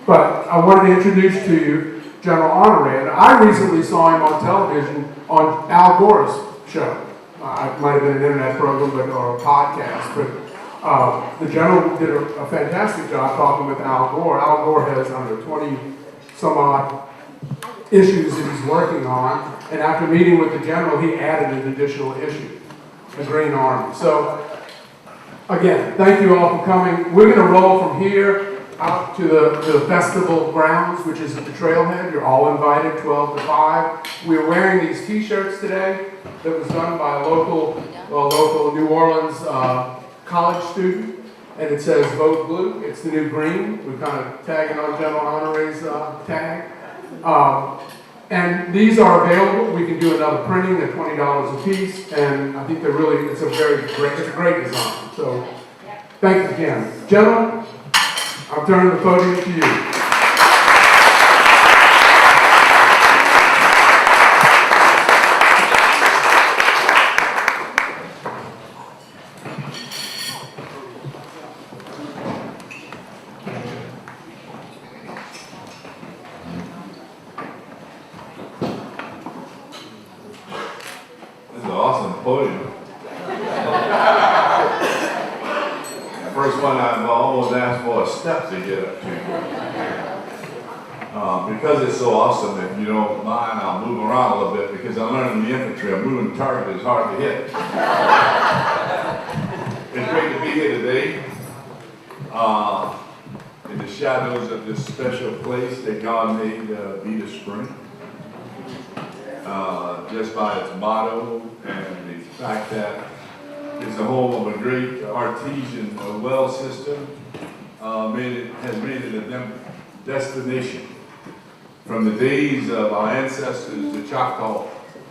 But I wanted to introduce to you General Honoré, and I recently saw him on television on Al Gore's show. It might have been an internet program or a podcast, but the General did a fantastic job talking with Al Gore. Al Gore has under 20 some odd issues that he's working on, and after meeting with the General, he added an additional issue, the Green Army. So, again, thank you all for coming. We're going to roll from here out to the festival grounds, which is at the trailhead. You're all invited, 12 to 5. We're wearing these t-shirts today that was done by a local New Orleans college student, and it says Vote Blue. It's the new green. We're kind of tagging on General Honoré's tag. And these are available. We can do another printing. They're $20 a piece, and I think it's a great design. So, thanks again. Gentlemen, I'm turning the podium to you. This is an awesome podium. First one I've almost asked for a step to get up to. Because it's so awesome, if you don't mind, I'll move around a little bit because I learned in the infantry, a moving target is hard to hit. It's great to be here today in the shadows of this special place that God made, Abita Springs. Just by its motto and the fact that it's the home of a great artesian well system, has made it a destination. From the days of our ancestors, the Choctaw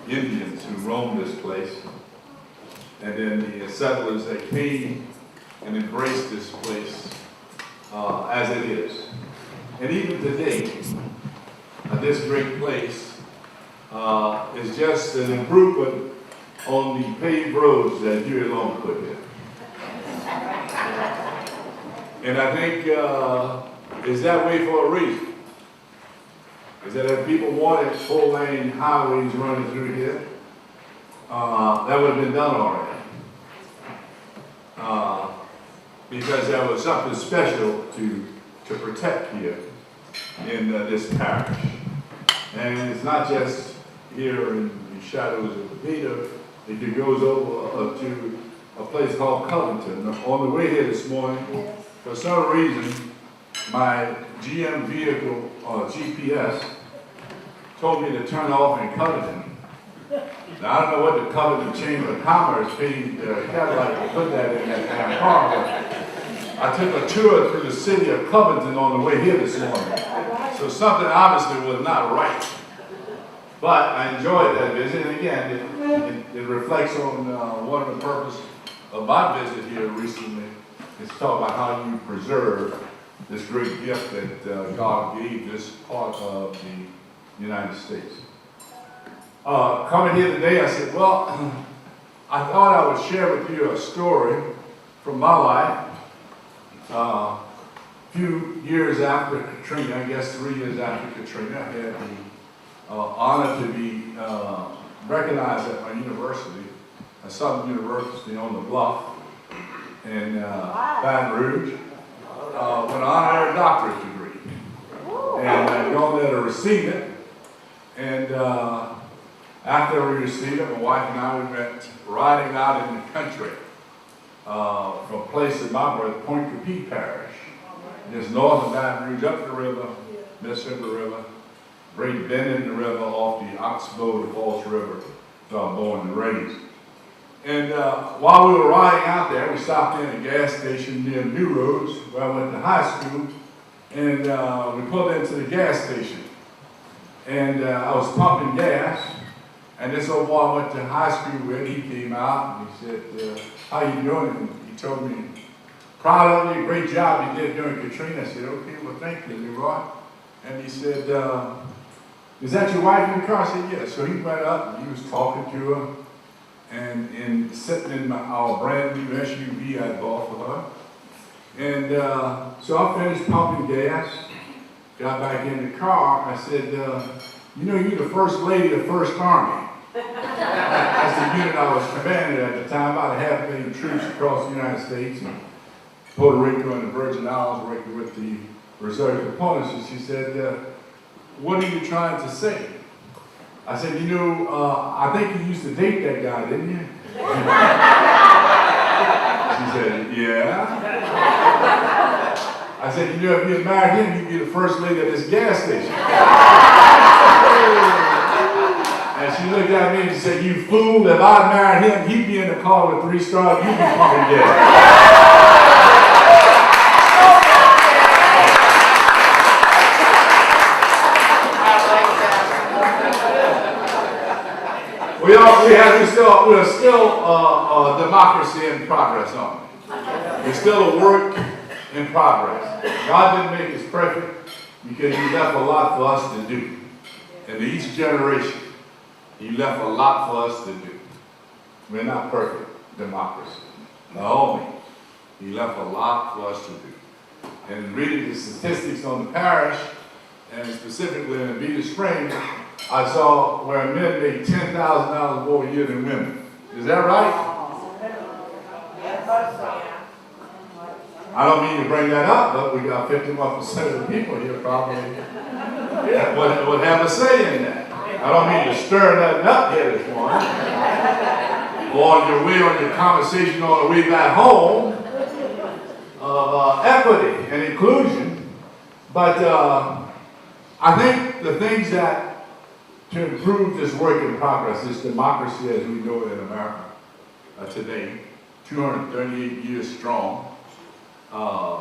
Indians who roamed this place, and then the settlers that came and embraced this place as it is. And even today, this great place is just an improvement on the paved roads that Huey Long put in. And I think it's that way for a reason. Is that if people wanted full-lane highways running through here, that would have been done already. Because there was something special to protect here in this parish. And it's not just here in the shadows of Abita. It goes over to a place called Covington. On the way here this morning, for some reason, my GM vehicle GPS told me to turn off in Covington. Now, I don't know what the Covington Chamber of Commerce paid Cadillac to put that in that damn car, but I took a tour through the city of Covington on the way here this morning. So something obviously was not right. But I enjoyed that visit, and again, it reflects on one of the purposes of my visit here recently. It's talk about how you preserve this great gift that God gave this part of the United States. Coming here today, I said, well, I thought I would share with you a story from my life. A few years after Katrina, I guess 3 years after Katrina, I had the honor to be recognized at my university, at Southern University on the Bluff in Baton Rouge, with an honorary doctorate degree. And I gone there to receive it. And after we received it, my wife and I, we went riding out in the country from a place in my birth, Point Capee Parish, just north of Baton Rouge, up the river, Mississippi River, great bend in the river off the Oxbow to Falls River, so I'm born and raised. And while we were riding out there, we stopped in a gas station near New Roads, where I went to high school, and we pulled into the gas station. And I was pumping gas, and this old boy I went to high school with, he came out, and he said, how you doing? And he told me, proud of you, great job you did during Katrina. I said, okay, well, thank you, Leroy. And he said, is that your wife in the car? I said, yes. So he went up, and he was talking to her, and sitting in our brand new SUV I bought for her. And so I finished pumping gas, got back in the car, I said, you know, you're the first lady of First Army. That's the unit I was commanding at the time, about 500,000 troops across the United States, and Puerto Rico and the Virgin Islands, working with the reserve components. And she said, what are you trying to say? I said, you know, I think you used to date that guy, didn't you? She said, yeah. I said, you know, if you had married him, you'd be the first lady at this gas station. And she looked at me and she said, you fool, if I married him, he'd be in the car with 3 stars, you'd be pumping gas. We're still a democracy in progress, aren't we? We're still a work in progress. God didn't make us perfect because He left a lot for us to do. And to each generation, He left a lot for us to do. We're not perfect democracy. No, He left a lot for us to do. And reading the statistics on the parish, and specifically in Abita Springs, I saw where men make $10,000 more a year than women. Is that right? I don't mean to bring that up, but we got 51% of the people here probably would have a say in that. I don't mean to stir nothing up here this morning. Or on your way on your conversation on the way back home of equity and inclusion. But I think the things that to improve this work in progress, this democracy as we know it in America today, 238 years strong,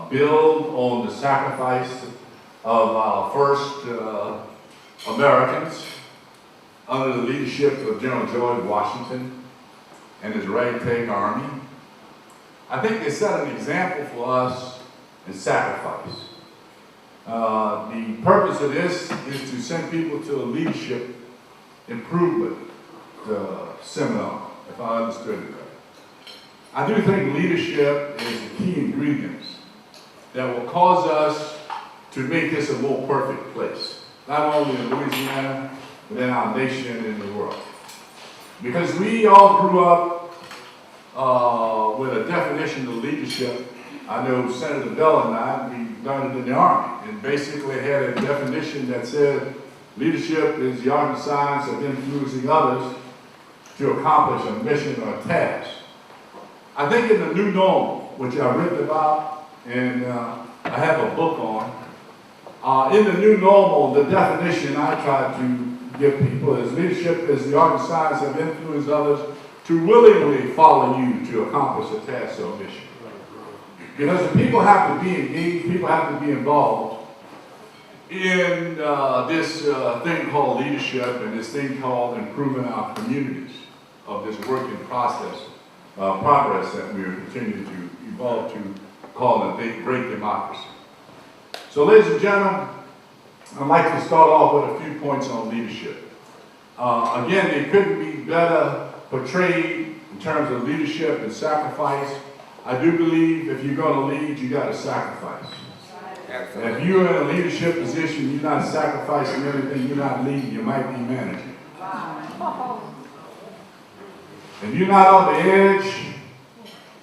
build on the sacrifice of our first Americans under the leadership of General George Washington and his ragtag army. I think they set an example for us in sacrifice. The purpose of this is to send people to a leadership improvement seminar, if I understood it right. I do think leadership is the key ingredients that will cause us to make this a more perfect place, not only in Louisiana, but in our nation and in the world. Because we all grew up with a definition of leadership. I know Senator Bell and I, we learned it in the Army, and basically had a definition that said leadership is the art and science of influencing others to accomplish a mission or a task. I think in the new normal, which I've written about and I have a book on, in the new normal, the definition I try to give people is leadership is the art and science of influencing others to willingly follow you to accomplish a task or mission. Because the people have to be engaged, people have to be involved in this thing called leadership and this thing called improving our communities of this working process, progress that we are continuing to evolve to call a great democracy. So ladies and gentlemen, I'd like to start off with a few points on leadership. Again, they couldn't be better portrayed in terms of leadership and sacrifice. I do believe if you're going to lead, you got to sacrifice. And if you're in a leadership position, you're not sacrificing everything, you're not leading, you might be managing. If you're not on the edge,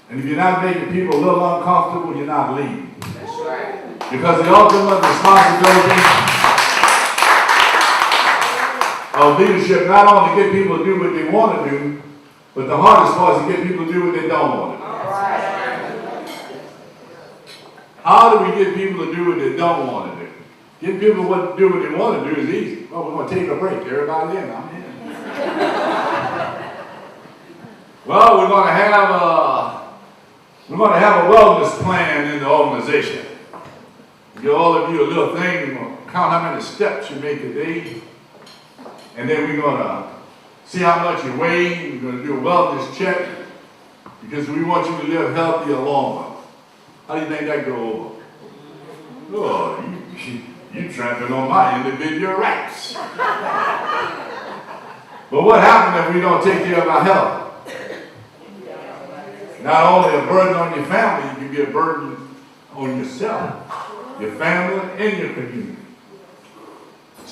and if you're not making people a little uncomfortable, you're not leading. That's right. Because the ultimate responsibility of leadership not only to get people to do what they want to do, but the hardest part is to get people to do what they don't want to do. How do we get people to do what they don't want to do? Get people to do what they want to do is easy. Oh, we're going to take a break. Everybody in. I'm in. Well, we're going to have a wellness plan in the organization. Give all of you a little thing. We're going to count how many steps you make a day. And then we're going to see how much you weigh. We're going to do a wellness check because we want you to live healthier longer. How do you think that go over? Oh, you trampling on my individual rights. But what happens if we don't take care of our health? Not only a burden on your family, you can be a burden on yourself, your family, and your community.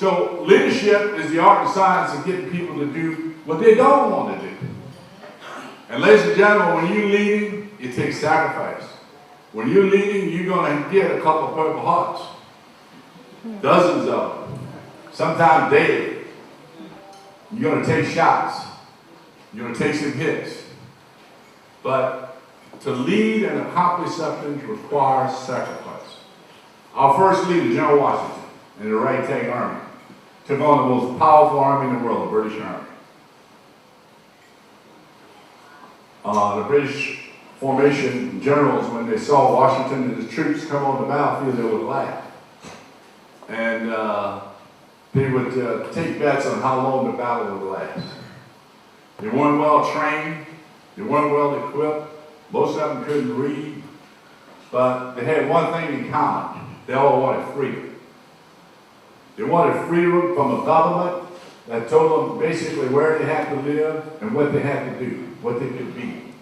So leadership is the art and science of getting people to do what they don't want to do. And ladies and gentlemen, when you're leading, it takes sacrifice. When you're leading, you're going to get a couple of Purple Hearts. Dozens of them. Sometimes daily. You're going to take shots. You're going to take some hits. But to lead and accomplish something requires sacrifice. Our first leader, General Washington, in the ragtag army, took on the most powerful army in the world, the British Army. The British formation generals, when they saw Washington and his troops come on the battlefield, they would laugh. And they would take bets on how long the battle would last. They weren't well trained. They weren't well equipped. Most of them couldn't read. But they had one thing in common. They all wanted freedom. They wanted freedom from a government that told them basically where they had to live and what they had to do, what they could be,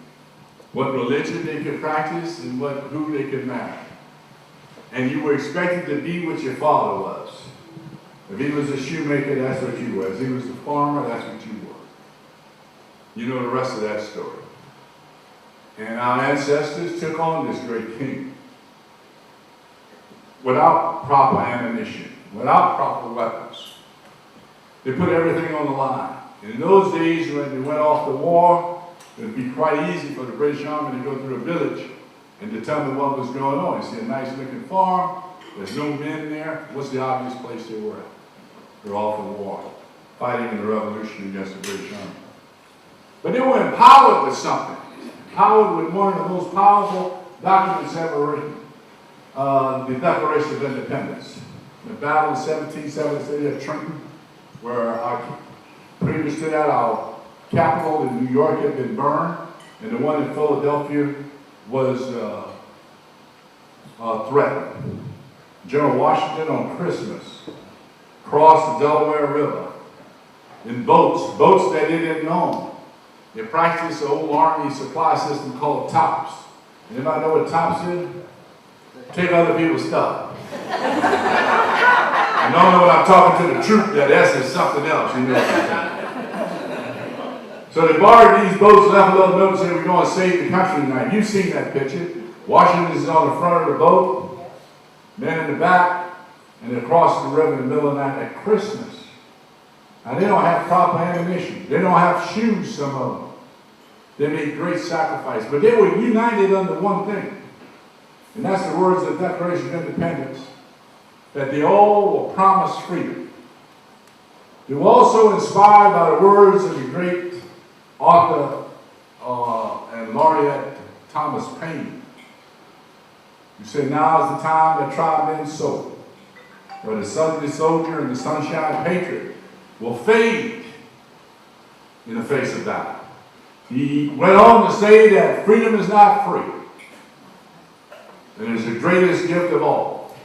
what religion they could practice, and who they could marry. And you were expected to be what your father was. If he was a shoemaker, that's what you were. If he was a farmer, that's what you were. You know the rest of that story. And our ancestors took on this great king without proper ammunition, without proper weapons. They put everything on the line. And in those days, when they went off to war, it would be quite easy for the British Army to go through a village and determine what was going on. You see a nice looking farm, there's no men there. What's the obvious place they were at? They're off at war, fighting in the revolution against the British Army. But they were empowered with something. Empowered with one of the most powerful documents ever written, the Declaration of Independence. The battle in 1773 at Trenton, where previous to that, our capital in New York had been burned, and the one in Philadelphia was threatened. General Washington on Christmas crossed the Delaware River in boats that they didn't own. They practiced the old Army supply system called tops. Anybody know what tops is? Take other people's stuff. I know when I'm talking to the troop that is something else, you know what I'm saying. So they borrowed these boats, left a little note and said, we're going to save the country tonight. You've seen that picture. Washington is on the front of the boat, men in the back, and they cross the river in the middle of the night at Christmas. Now they don't have proper ammunition. They don't have shoes, some of them. They made great sacrifice. But they were united under one thing. And that's the words of the Declaration of Independence, that they all were promised freedom. They were also inspired by the words of the great author and laureate Thomas Paine, who said, now is the time that try men sow, where the Sunday soldier and the sunshine patriot will fade in the face of battle. He went on to say that freedom is not free. And it's the greatest gift of all.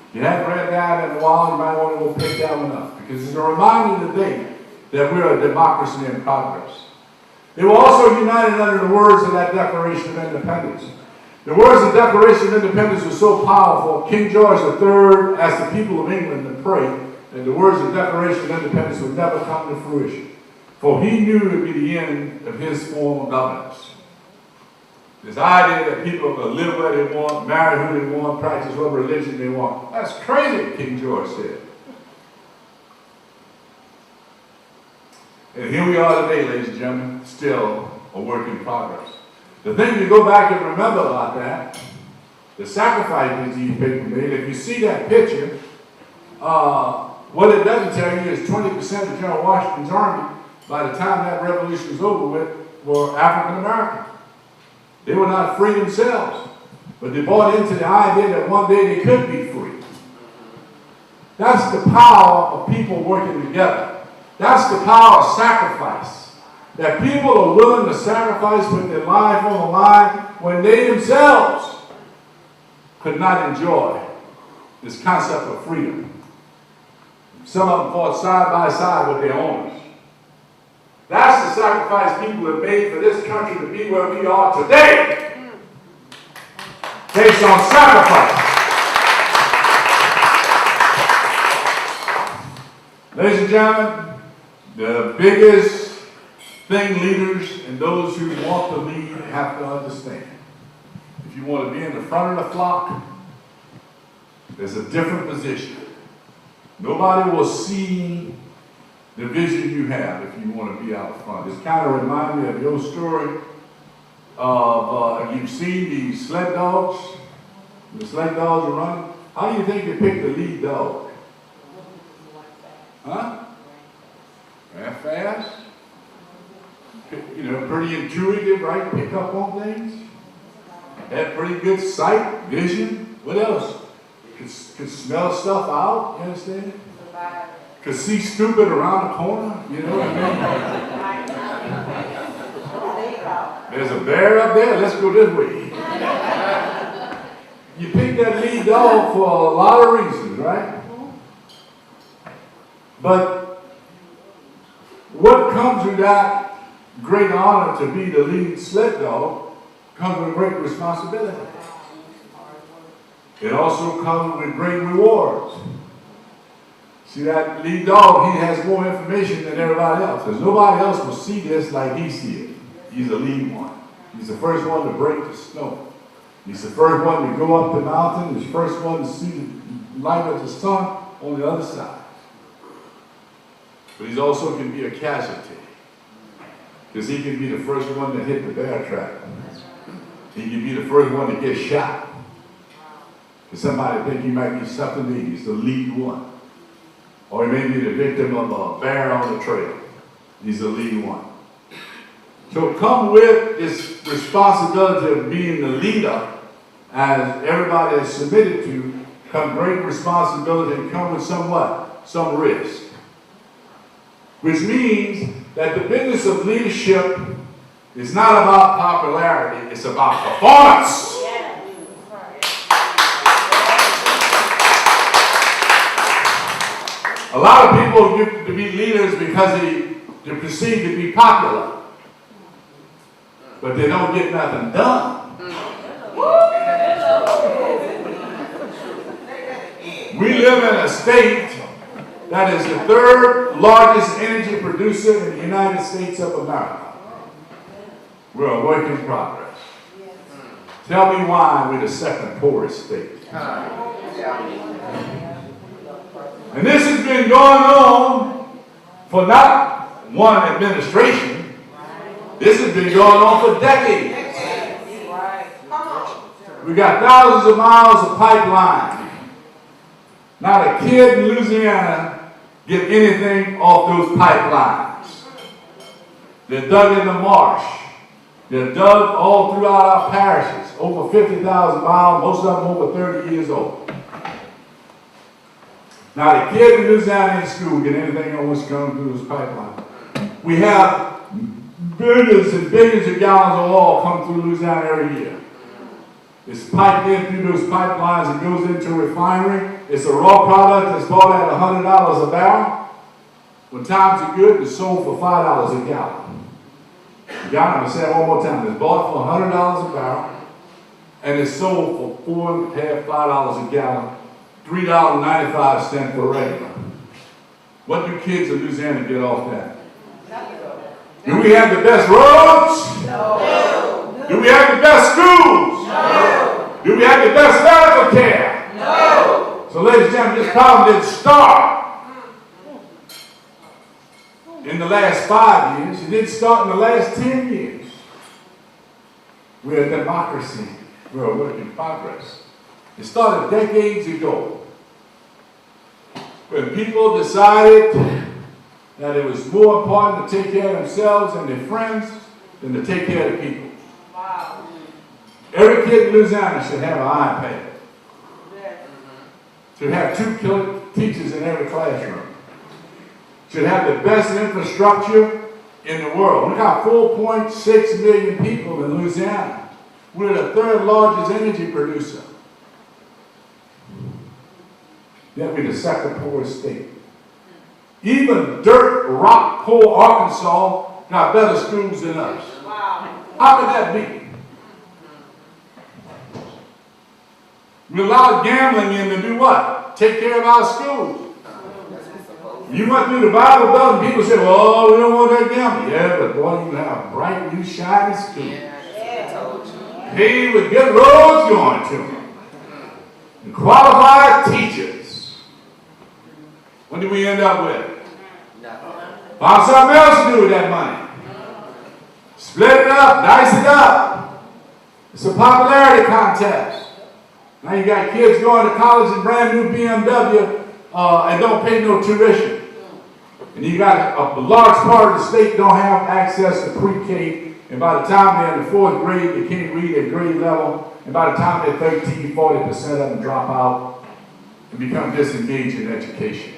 If you haven't read that in a while, you might want to go pick that one up. Because it's a reminder today that we're a democracy in progress. They were also united under the words of that Declaration of Independence. The words of the Declaration of Independence were so powerful, King George III asked the people of England to pray that the words of the Declaration of Independence would never come to fruition. For he knew it would be the end of his form of governance. This idea that people can live where they want, marry who they want, practice what religion they want. That's crazy, King George said. And here we are today, ladies and gentlemen, still a work in progress. The thing to go back and remember about that, the sacrifices these people made, if you see that picture, what it doesn't tell you is 20% of General Washington's army, by the time that revolution was over with, were African American. They were not free themselves, but they bought into the idea that one day they could be free. That's the power of people working together. That's the power of sacrifice. That people are willing to sacrifice, put their life on the line when they themselves could not enjoy this concept of freedom. Some of them fought side by side with their owners. That's the sacrifice people have made for this country to be where we are today. Based on sacrifice. Ladies and gentlemen, the biggest thing leaders and those who want to lead have to understand. If you want to be in the front of the flock, there's a different position. Nobody will see the vision you have if you want to be out front. It's kind of reminds me of the old story of, you've seen these sled dogs. The sled dogs are running. How do you think they pick the lead dog? Huh? That fast? You know, pretty intuitive, right? Pick up on things. Had pretty good sight, vision. What else? Could smell stuff out, you understand? Could see stupid around the corner, you know what I mean? There's a bear up there, let's go this way. You pick that lead dog for a lot of reasons, right? But what comes with that great honor to be the lead sled dog comes with great responsibility. It also comes with great rewards. See, that lead dog, he has more information than everybody else. Because nobody else will see this like he sees it. He's the lead one. He's the first one to break the snow. He's the first one to go up the mountain. He's the first one to see the light of the sun on the other side. But he's also can be a casualty. Because he can be the first one to hit the bear trap. He can be the first one to get shot. Because somebody think he might be something to eat. He's the lead one. Or he may be the victim of a bear on the trail. He's the lead one. So come with this responsibility of being the leader, as everybody is submitted to, come great responsibility and come with somewhat, some risk. Which means that the business of leadership is not about popularity, it's about performance. A lot of people get to be leaders because they're perceived to be popular, but they don't get nothing done. We live in a state that is the third largest energy producer in the United States of America. We're a work in progress. Tell me why we're the second poorest state. And this has been going on for not one administration. This has been going on for decades. We got thousands of miles of pipeline. Not a kid in Louisiana get anything off those pipelines. They're dug in the marsh. They're dug all throughout our parishes. Over 50,000 miles, most of them over 30 years old. Not a kid in Louisiana in school get anything on what's coming through this pipeline. We have billions and billions of gallons of oil come through Louisiana every year. It's piped in through those pipelines and goes into a refinery. It's a raw product that's bought at $100 a barrel. When times are good, it's sold for $5 a gallon. I'm going to say it one more time. It's bought for $100 a barrel and it's sold for $4.50, $5 a gallon. $3.95 for regular. What do kids in Louisiana get off that? Do we have the best roads? No. Do we have the best schools? No. Do we have the best medical care? No. So ladies and gentlemen, this problem didn't start in the last 5 years. It didn't start in the last 10 years. We're a democracy. We're a work in progress. It started decades ago when people decided that it was more important to take care of themselves and their friends than to take care of the people. Wow. Every kid in Louisiana should have an iPad. Should have 2 teachers in every classroom. Should have the best infrastructure in the world. We got 4.6 million people in Louisiana. We're the third largest energy producer. Yet we're the second poorest state. Even dirt, rock, poor Arkansas got better schools than us. Wow. How can that be? We allowed gambling in to do what? Take care of our schools. You went through the Bible Belt and people say, well, we don't want that gambling. Yeah, but boy, you have bright, new, shiny students. Paved with good roads going to them. And qualified teachers. What do we end up with? Find something else to do with that money. Split it up, dice it up. It's a popularity contest. Now you got kids going to college in brand new BMW and don't pay no tuition. And you got a large part of the state don't have access to pre-K, and by the time they're in the 4th grade, they can't read at grade level, and by the time they're 13, 40% of them drop out and become disengaged in education.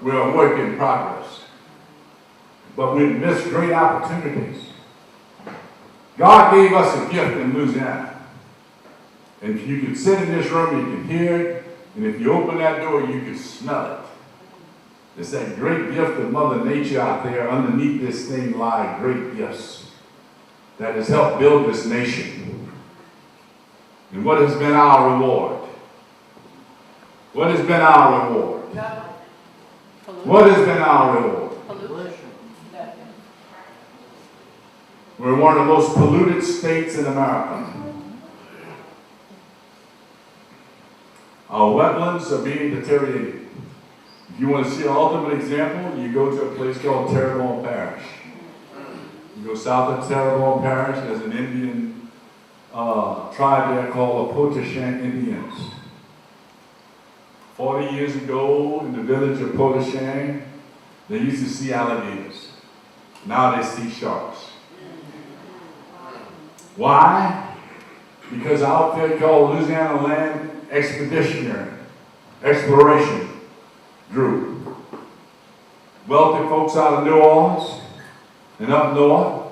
We're a work in progress. But we've missed great opportunities. God gave us a gift in Louisiana. And if you can sit in this room, you can hear it, and if you open that door, you can smell it. It's that great gift of Mother Nature out there. Underneath this thing lie great gifts that has helped build this nation. And what has been our reward? What has been our reward? What has been our reward? We're one of the most polluted states in America. Our wetlands are being deteriorated. If you want to see an ultimate example, you go to a place called Terrebonne Parish. You go south of Terrebonne Parish, there's an Indian tribe there called the Potawatomi Indians. 40 years ago, in the village of Potawatomi, they used to see alligators. Now they see sharks. Why? Because an outfit called Louisiana Land Exploration Group. Wealthy folks out of New Orleans and up north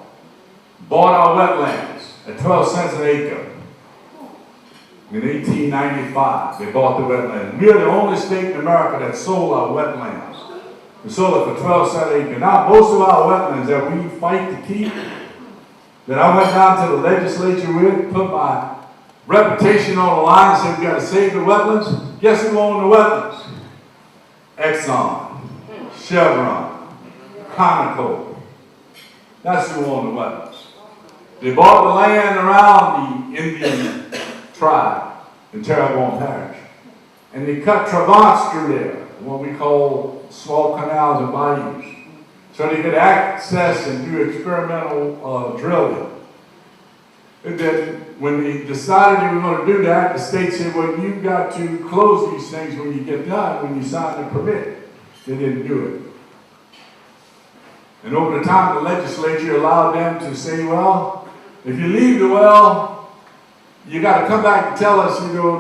bought our wetlands at 12 cents an acre. In 1895, they bought the wetlands. We are the only state in America that sold our wetlands. We sold it for 12 cents an acre. Now, most of our wetlands that we fight to keep, that I went down to the legislature with, put my reputation on the line and said, we got to save the wetlands. Guess who owned the wetlands? Exxon, Chevron, Conoco. That's who owned the wetlands. They bought the land around the Indian tribe in Terrebonne Parish. And they cut travans through there, what we call small canals and bayous, so they could access and do experimental drilling. And then when they decided they were going to do that, the state said, well, you've got to close these things when you get done, when you sign the permit. They didn't do it. And over the time, the legislature allowed them to say, well, if you leave the well, you got to come back and tell us, that you're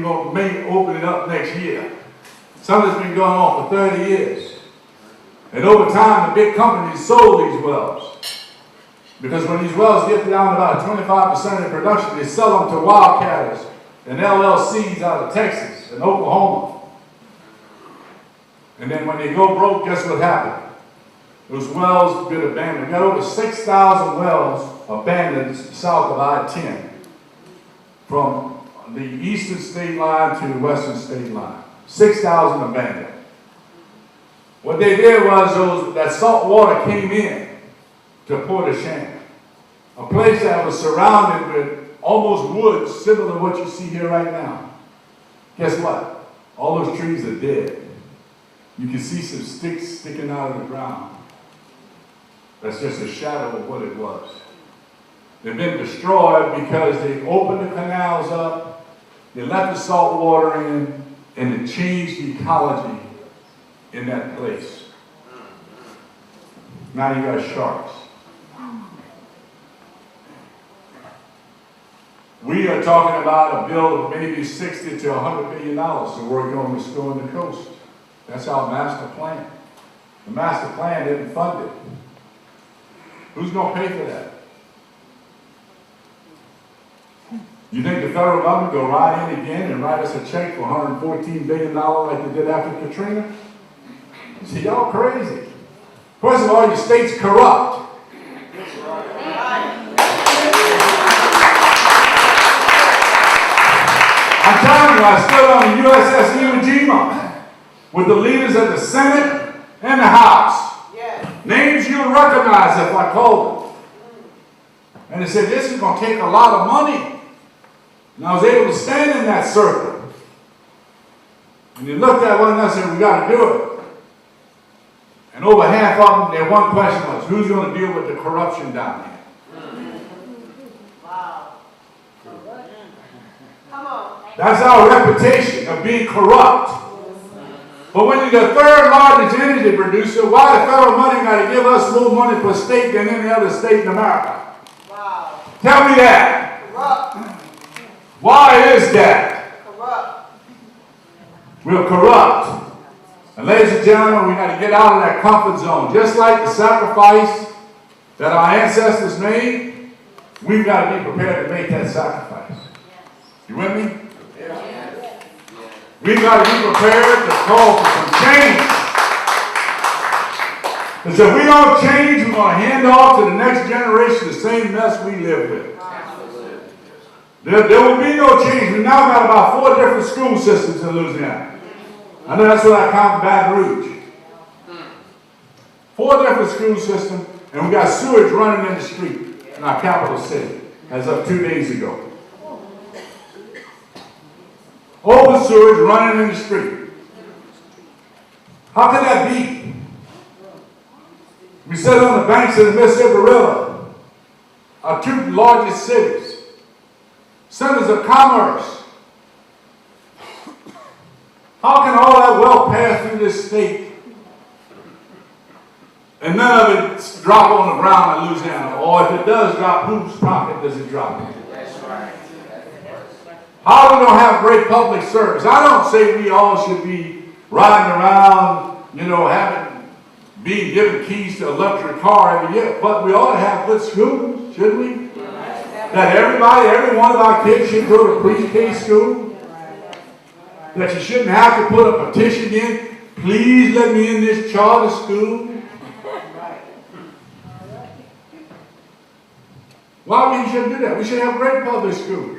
going to may open it up next year. Something's been going on for 30 years. And over time, the big companies sold these wells. Because when these wells get down to about 25% of production, they sell them to wildcatters and LLCs out of Texas and Oklahoma. And then when they go broke, guess what happened? Those wells get abandoned. We got over 6,000 wells abandoned south of I-10 from the eastern state line to the western state line. 6,000 abandoned. What they did was that salt water came in to Potawatomi, a place that was surrounded with almost woods similar to what you see here right now. Guess what? All those trees are dead. You can see some sticks sticking out of the ground. That's just a shadow of what it was. They've been destroyed because they opened the canals up, they let the salt water in, and it changed the ecology in that place. Now you got sharks. We are talking about a bill of maybe $60 to $100 billion to work on restoring the coast. That's our master plan. The master plan didn't fund it. Who's going to pay for that? You think the federal government will ride in again and write us a check for $114 billion like they did after Katrina? See, y'all crazy. First of all, your state's corrupt. I'm telling you, I stood on the USS Iwo Jima with the leaders of the Senate and the House. Names you'll recognize if I call them. And they said, this is going to take a lot of money. And I was able to stand in that circle. And they looked at one another and said, we got to do it. And over half of them, their one question was, who's going to deal with the corruption down here? Wow. Come on. That's our reputation of being corrupt. But when you're the third largest energy producer, why the federal money got to give us more money per state than any other state in America? Wow. Tell me that. Corrupt. Why is that? Corrupt. We're corrupt. And ladies and gentlemen, we got to get out of that comfort zone. Just like the sacrifice that our ancestors made, we've got to be prepared to make that sacrifice. You with me? We've got to be prepared to call for some change. Because if we don't change, we're going to hand off to the next generation the same mess we live with. There will be no change. We've now got about 4 different school systems in Louisiana. I know that's what I count Baton Rouge. 4 different school systems, and we got sewage running in the street in our capital city as of 2 days ago. Open sewage running in the street. How can that be? We sit on the banks of the Mississippi River, our 2 largest cities, centers of commerce. How can all that wealth pass through this state and none of it drop on the ground in Louisiana? Or if it does drop, whose pocket does it drop in? How we don't have great public service? I don't say we all should be riding around, being given keys to a luxury car every year, but we ought to have good schools, shouldn't we? That every one of our kids should go to pre-K school. That you shouldn't have to put a petition in, please let me in this charter school. Why we shouldn't do that? We should have great public schools.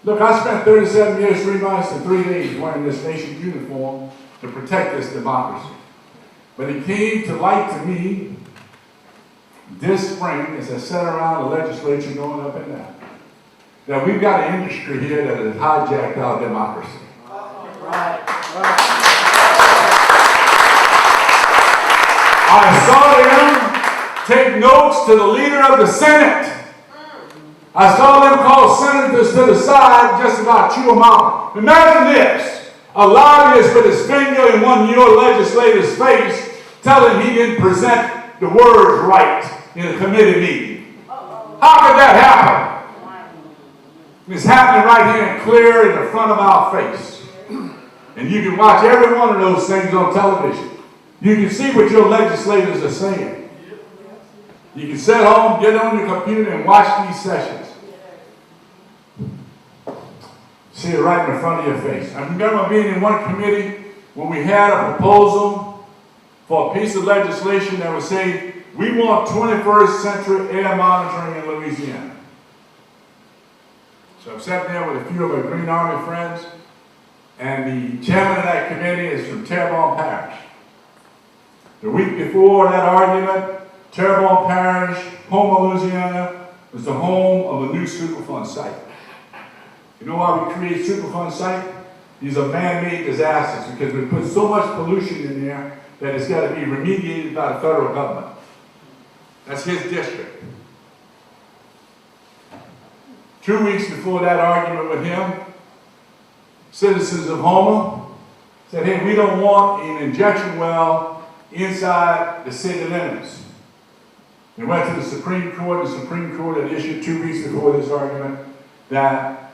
Look, I spent 37 years, 3 months, and 3 days wearing this nation's uniform to protect this democracy. But it came to light to me this spring as I sat around the legislature going up and down, that we've got an industry here that has hijacked our democracy. I saw them take notes to the leader of the Senate. I saw them call senators to the side just about chew them out. Imagine this. A lobbyist put his finger in one of your legislators' face telling him he didn't present the words right in a committee meeting. How could that happen? It's happening right here and clear in the front of our face. And you can watch every one of those things on television. You can see what your legislators are saying. You can sit home, get on your computer, and watch these sessions. See it right in the front of your face. I remember being in one committee when we had a proposal for a piece of legislation that would say, we want 21st century air monitoring in Louisiana. So I've sat there with a few of our Green Army friends, and the chairman of that committee is from Terrebonne Parish. The week before that argument, Terrebonne Parish, Houma, Louisiana, was the home of a new Superfund site. You know why we create Superfund site? These are man-made disasters because we put so much pollution in there that it's got to be remediated by the federal government. That's his district. 2 weeks before that argument with him, citizens of Houma said, hey, we don't want an injection well inside the city limits. They went to the Supreme Court. The Supreme Court had issued 2 weeks before this argument that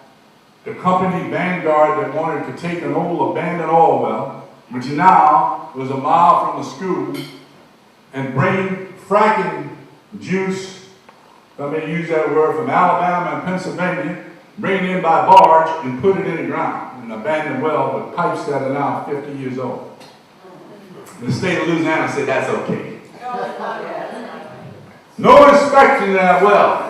the company Vanguard that wanted to take an old abandoned oil well, which now was a mile from the school, and bring fracking juice, if I may use that word, from Alabama and Pennsylvania, bring it in by barge and put it in the ground, an abandoned well with pipes that are now 50 years old. The state of Louisiana said that's okay. No inspection of that well.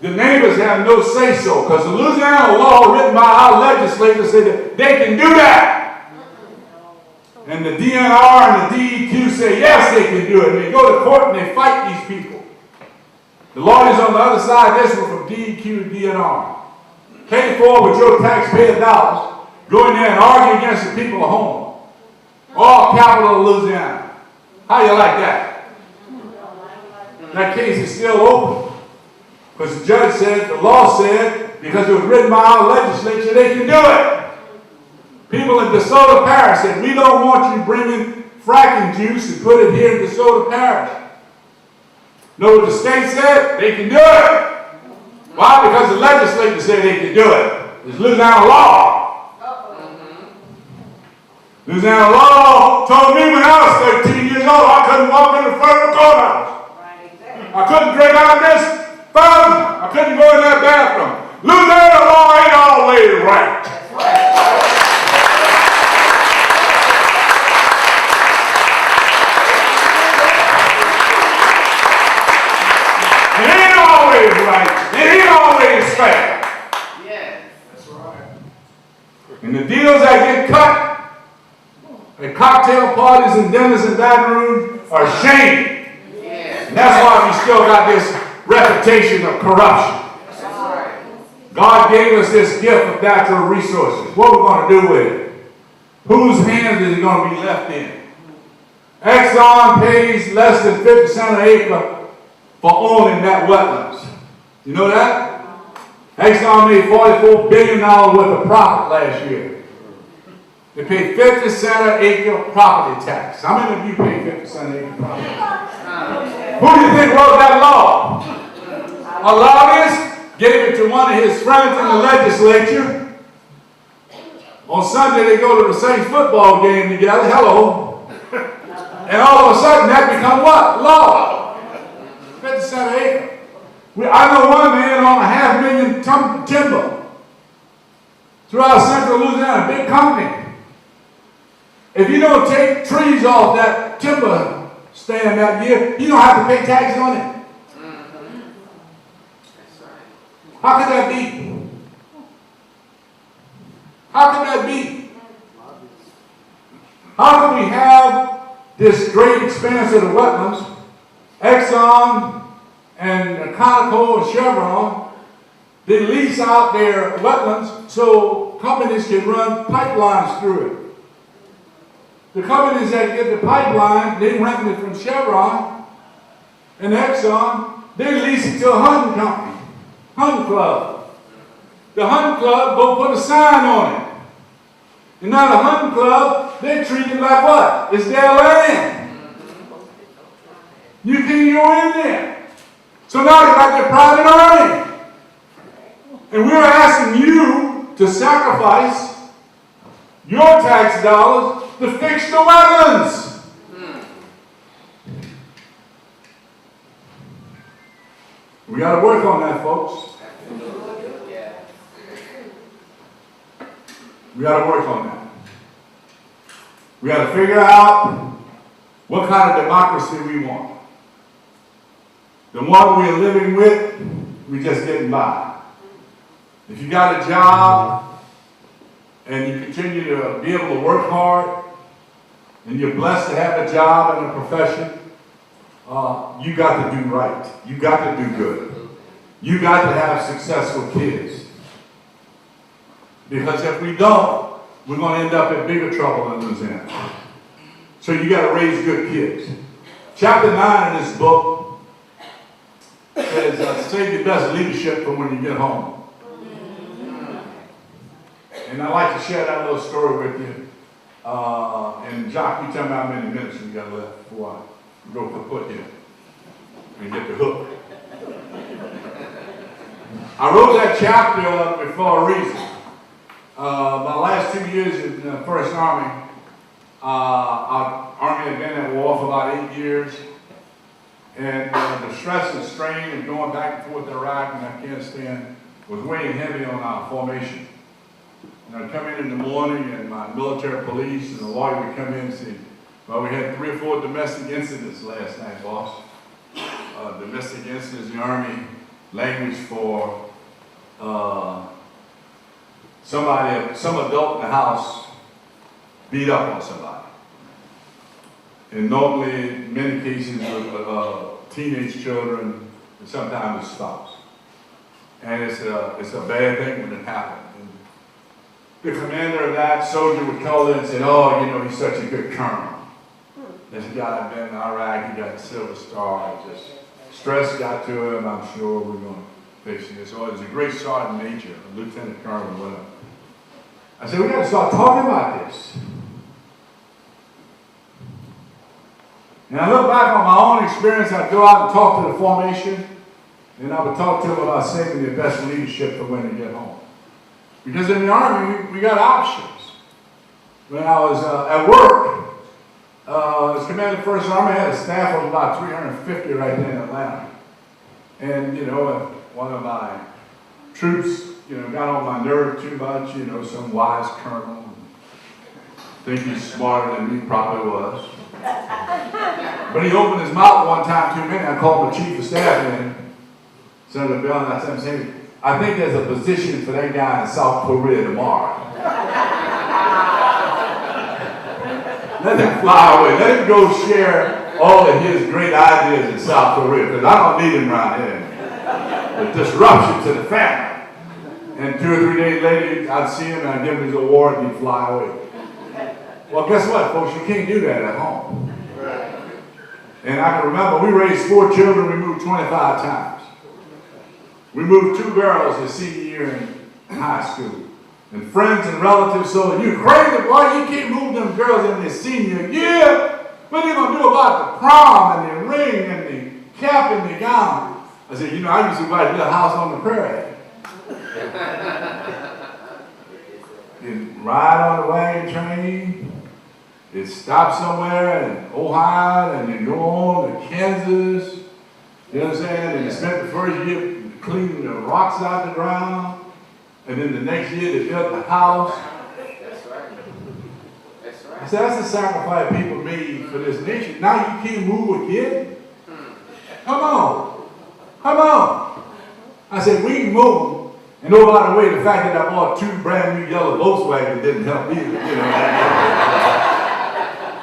The neighbors have no say-so because the Louisiana law written by our legislators said that they can do that. And the DNR and the DEQ say, yes, they can do it. And they go to court and they fight these people. The lawyers on the other side, this one from DEQ and DNR, pay for with your taxpayer dollars, go in there and argue against the people of home. All capital of Louisiana. How you like that? That case is still open. Because the judge said, the law said, because it was written by our legislature, they can do it. People in DeSoto Parish said, we don't want you bringing fracking juice and put it here in DeSoto Parish. Know what the state said? They can do it. Why? Because the legislature said they can do it. It's Louisiana law. Louisiana law told me when I was 13 years old, I couldn't walk in the front of the courthouse. I couldn't drink out of this fountain. I couldn't go in that bathroom. Louisiana law ain't always right. It ain't always right. It ain't always fair. Yes. That's right. And the deals that get cut at cocktail parties and dinners in Baton Rouge are shame. Yes. And that's why we still got this reputation of corruption. That's right. God gave us this gift of natural resources. What we're going to do with it? Whose hands is it going to be left in? Exxon pays less than 50 cents an acre for owning that wetlands. You know that? Exxon made $44 billion worth of profit last year. They paid 50 cents an acre property tax. How many of you pay 50 cents an acre property tax? Who do you think wrote that law? A lobbyist gave it to one of his friends in the legislature. On Sunday they go to the Saints football game together. Hello. And all of a sudden that become what? Law. 50 cents an acre. I know one man on 500,000 ton timber throughout central Louisiana, big company. If you don't take trees off that timber stand that year, you don't have to pay taxes on it. How could that be? How could that be? How can we have this great expanse of the wetlands, Exxon and Conoco and Chevron, they lease out their wetlands so companies can run pipelines through it. The companies that get the pipeline, they rent it from Chevron and Exxon, they lease it to a hunting company, hunting club. The hunting club go put a sign on it. And now the hunting club, they treat it like what? It's their land. You can't go in there. So now they got their private earning. And we're asking you to sacrifice your tax dollars to fix the wetlands. We got to work on that, folks. We got to work on that. We got to figure out what kind of democracy we want. The one we're living with, we're just getting by. If you got a job and you continue to be able to work hard and you're blessed to have a job and a profession, you got to do right. You got to do good. You got to have successful kids. Because if we don't, we're going to end up in bigger trouble in Louisiana. So you got to raise good kids. Chapter 9 of this book says, save your best leadership for when you get home. And I'd like to share that little story with you. And Jock, you tell me how many minutes we got left before I go kaput here and get the hook. I wrote that chapter for a reason. My last 2 years in the First Army, our Army had been at war for about 8 years. And the stress and strain of going back and forth to Iraq and Afghanistan was weighing heavy on our formation. And I'd come in the morning and my military police and the lawyer would come in and say, well, we had 3 or 4 domestic incidents last night, boss. Domestic incidents in the Army, language for some adult in the house beat up on somebody. And normally, in many cases, with teenage children, and sometimes it stops. And it's a bad thing when it happens. And the commander of that soldier would call in and say, oh, you know, he's such a good colonel. This guy had been in Iraq, he got the Silver Star, just stress got to him, I'm sure we're going to fix this. So it was a great sergeant major, a lieutenant colonel, whatever. I said, we got to start talking about this. And I look back on my own experience, I'd go out and talk to the formation, and I would talk to them about saving their best leadership for when they get home. Because in the Army, we got options. When I was at work, as Commander of the 1st Army, I had a staff of about 350 right there in Atlanta. And, you know, one of my troops, you know, got on my nerve too much, you know, some wise colonel. Think he's smarter than he probably was. But he opened his mouth one time too many. I called the chief of staff in, Senator Bell, and I said, I think there's a position for that guy in South Korea tomorrow. Let him fly away. Let him go share all of his great ideas in South Korea, because I don't need him around here. The disruption to the family. And 2 or 3 days later, I'd see him and I'd give him his award and he'd fly away. Well, guess what, folks? You can't do that at home. And I can remember we raised 4 children, we moved 25 times. We moved 2 girls their senior year in high school. And friends and relatives, so you crazy, boy, you can't move them girls in their senior year. What are you going to do about the prom and the ring and the cap and the gown? I said, you know, I used to buy a little house on the prairie. You'd ride on the wagon train, you'd stop somewhere in Ohio, and then go on to Kansas. You know what I'm saying? And you spent the first year cleaning the rocks out of the ground. And then the next year they built the house. That's right. That's right. I said, that's the sacrifice people made for this nation. Now you can't move a kid? Come on. Come on. I said, we can move them. And oh, by the way, the fact that I bought 2 brand new yellow Volkswagens didn't help either. You know,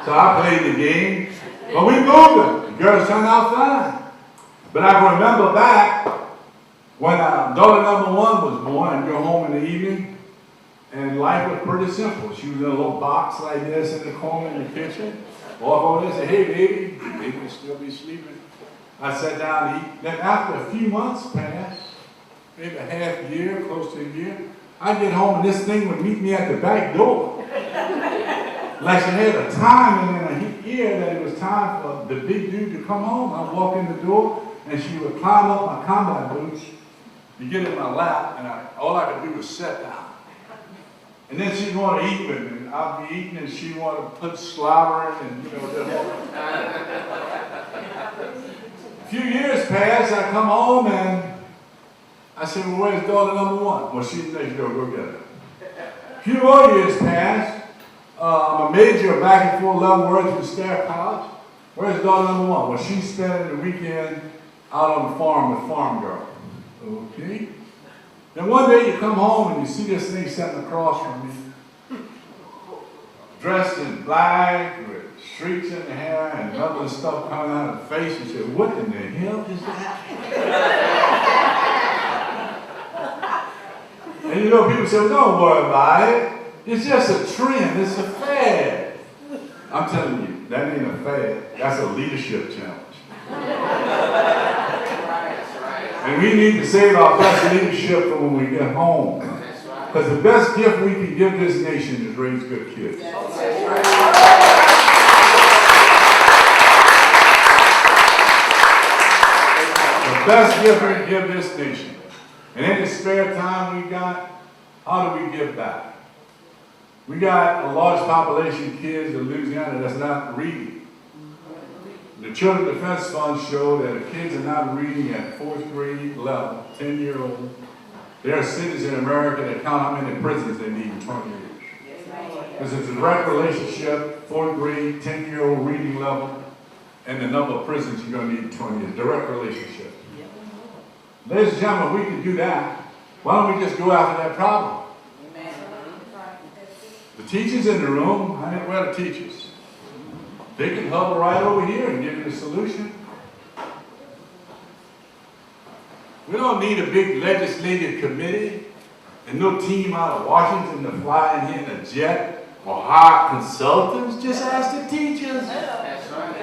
so I played the game. But we moved them. The girls turned out fine. But I can remember back when daughter number 1 was born, I'd go home in the evening, and life was pretty simple. She was in a little box like this in the corner in the kitchen. Walk over there and say, hey, baby, the baby will still be sleeping. I sat down to eat. Then after a few months passed, maybe a half year, close to a year, I'd get home and this thing would meet me at the back door. Like she had a time in her ear that it was time for the big dude to come home. I'd walk in the door, and she would climb up my combat boots, you get in my lap, and all I could do was sit down. And then she'd want to eat with me. And I'd be eating, and she'd want to put slobber in, and, you know, a few years passed, I come home, and I said, well, where's daughter number 1? Well, she's next door, go get her. A few more years passed. I'm a major of back and forth level words with Staff College. Where's daughter number 1? Well, she's spending the weekend out on the farm with Farm Girl. Okay. Then one day you come home and you see this thing sitting across from me, dressed in black with streaks in the hair and other stuff coming out of the face. You say, what in the hell is that? And you know, people say, well, don't worry about it. It's just a trend. It's a fad. I'm telling you, that ain't a fad. That's a leadership challenge. And we need to save our best leadership for when we get home. Because the best gift we can give this nation is raise good kids. The best gift we can give this nation. And in the spare time we got, how do we give back? We got a large population of kids in Louisiana that's not reading. The Children's Defense Fund show that if kids are not reading at 4th grade level, 10-year-old, there are cities in America that count how many prisons they need in 20 years. Because it's a direct relationship, 4th grade, 10-year-old reading level, and the number of prisons you're going to need in 20 years. Direct relationship. Ladies and gentlemen, we can do that. Why don't we just go after that problem? The teachers in the room, where are the teachers? They can huddle right over here and give you the solution. We don't need a big legislative committee and no team out of Washington to fly in here in a jet or hire consultants. Just ask the teachers. That's right.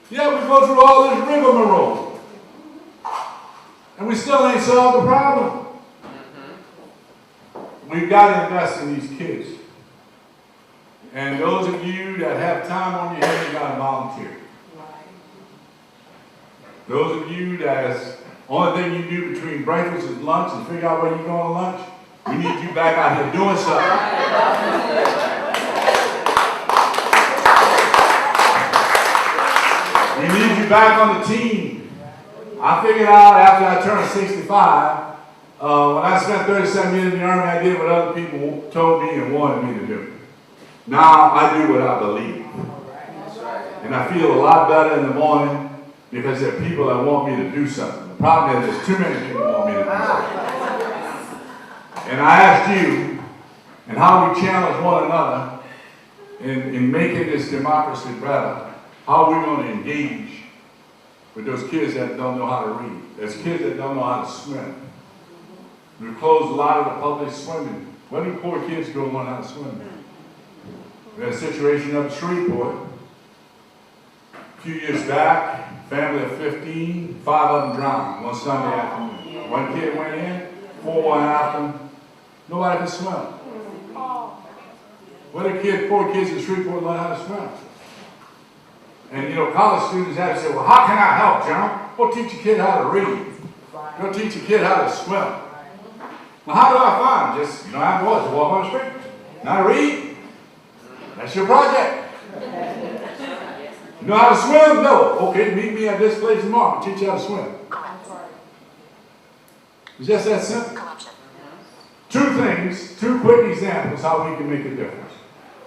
Yeah, we go through all this rigmarole. And we still ain't solved the problem. We've got to invest in these kids. And those of you that have time on your head, you got to volunteer. Those of you that's only thing you do between breakfast and lunch is figure out where you're going to lunch, we need you back out here doing something. We need you back on the team. I figured out after I turned 65, when I spent 37 years in the Army, I did what other people told me and wanted me to do. Now I do what I believe. And I feel a lot better in the morning because there are people that want me to do something. The problem is there's too many people who want me to do something. And I asked you, and how we challenge one another in making this democracy better, how are we going to engage with those kids that don't know how to read? There's kids that don't know how to swim. We've closed a lot of the public swimming. Where do poor kids go learn how to swim? We had a situation up at Shreveport a few years back, family of 15, 5 of them drowned one Sunday afternoon. One kid went in, 4 went after him. Nobody could swim. What a poor kids in Shreveport learn how to swim. And you know, college students have to say, well, how can I help, General? Go teach a kid how to read. Go teach a kid how to swim. Well, how do I find them? Just, you don't have to walk on the street. Now read. That's your project. You know how to swim? No. Okay, meet me at this place tomorrow. I'll teach you how to swim. It's just that simple. 2 quick examples how we can make a difference.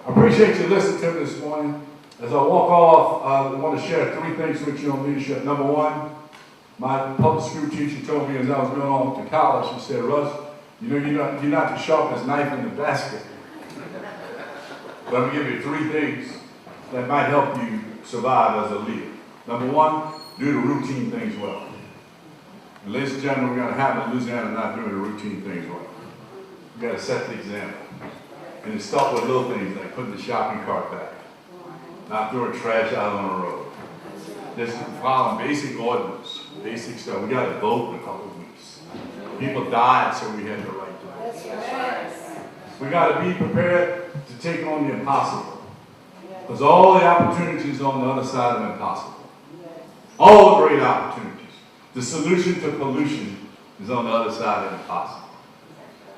I appreciate you listening to me this morning. As I walk off, I want to share 3 things with you on leadership. Number 1, my public school teacher told me as I was going off to college, she said, Russ, you know, you're not the sharpest knife in the basket. But I'm going to give you 3 things that might help you survive as a leader. Number 1, do the routine things well. And ladies and gentlemen, we're going to have in Louisiana not doing the routine things well. We've got to set the example. And it starts with little things like putting the shopping cart back, not throwing trash out on the road. Just following basic ordinance, basic stuff. We got to vote in a couple of weeks. People died, so we had the right to vote. We got to be prepared to take on the impossible. Because all the opportunities on the other side of impossible. All the great opportunities. The solution to pollution is on the other side of impossible.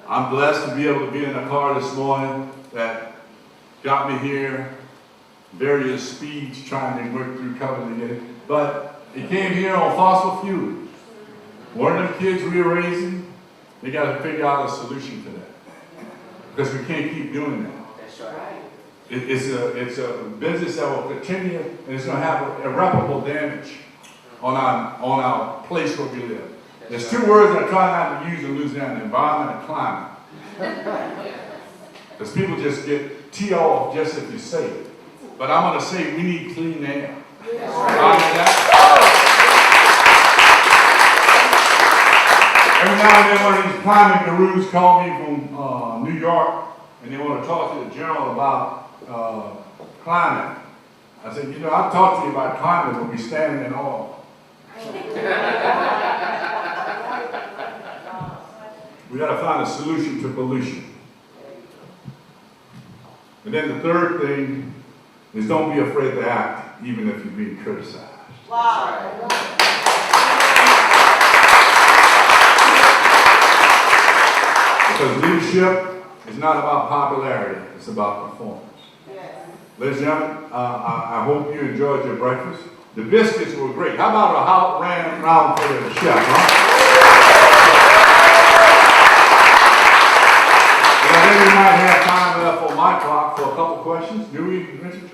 I'm blessed to be able to be in a car this morning that got me here. Various speeds trying to work through Covington. But it came here on fossil fuel. One of them kids we were raising, they got to figure out a solution to that. Because we can't keep doing that. That's right. It's a business that will continue, and it's going to have irreparable damage on our place where we live. There's 2 words I try not to use in Louisiana: environment and climate. Because people just get tee off just if you say it. But I'm going to say we need clean air. Every now and then one of these climate gurus call me from New York, and they want to talk to the general about climate. I said, you know, I'll talk to you about climate when we stand in awe. We got to find a solution to pollution. And then the 3rd thing is don't be afraid to act, even if you're being criticized. Wow. Because leadership is not about popularity, it's about performance. Yes. Ladies and gentlemen, I hope you enjoyed your breakfast. The biscuits were great. How about a hot round for the chef, huh? And I think we might have time left on my clock for a couple questions. Do we, Richard?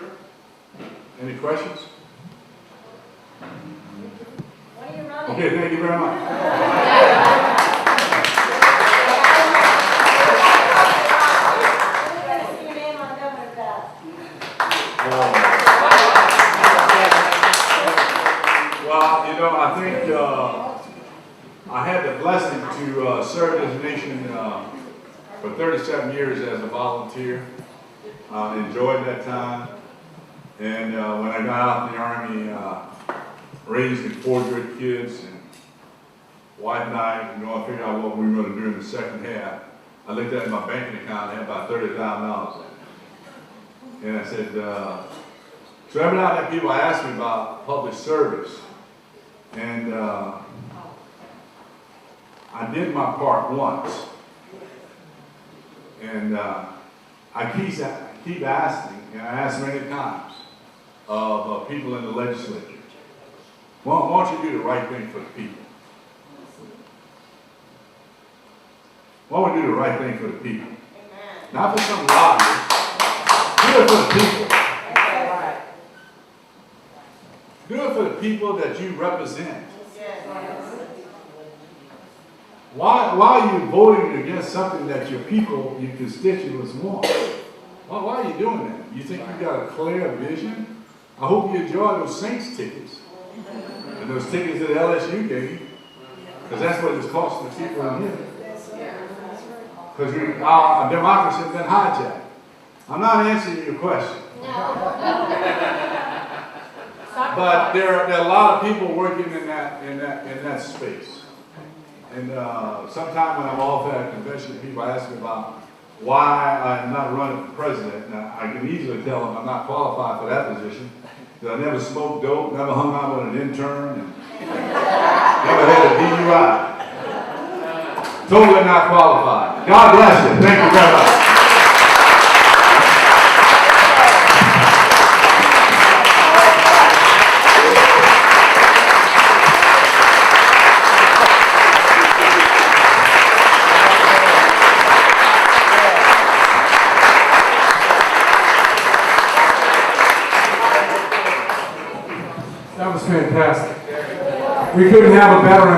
Any questions? What are you running? Okay, thank you very much. We're going to see your name on for 37 years as a volunteer. Enjoyed that time. And when I got out in the Army, raising 4 good kids, and wife and I were going to figure out what we were going to do in the second half. I looked at my banking account, I had about $30,000 in it. And I said, so every now and then people ask me about public service. And I did my part once. And I keep asking, and I asked many times, of people in the legislature, why don't you do the right thing for the people? Why don't we do the right thing for the people? Amen. Not for some lobbyists. Do it for the people. That's right. Do it for the people that you represent. Yes. Why are you voting against something that your people, your constituents want? Why are you doing that? You think you got a clear vision? I hope you enjoy those Saints tickets. And those tickets that LSU gave you. Because that's what it's costing the people in here. Because our democracy has been hijacked. I'm not answering your question. But there are a lot of people working in that space. And sometime when I'm off at a convention, people ask me about why I'm not running for president. Now, I can easily tell them I'm not qualified for that position. That I never smoked dope, never hung out with an intern, and never had a DUI. Totally not qualified. God bless you. Thank you very much. That was fantastic. We couldn't have a better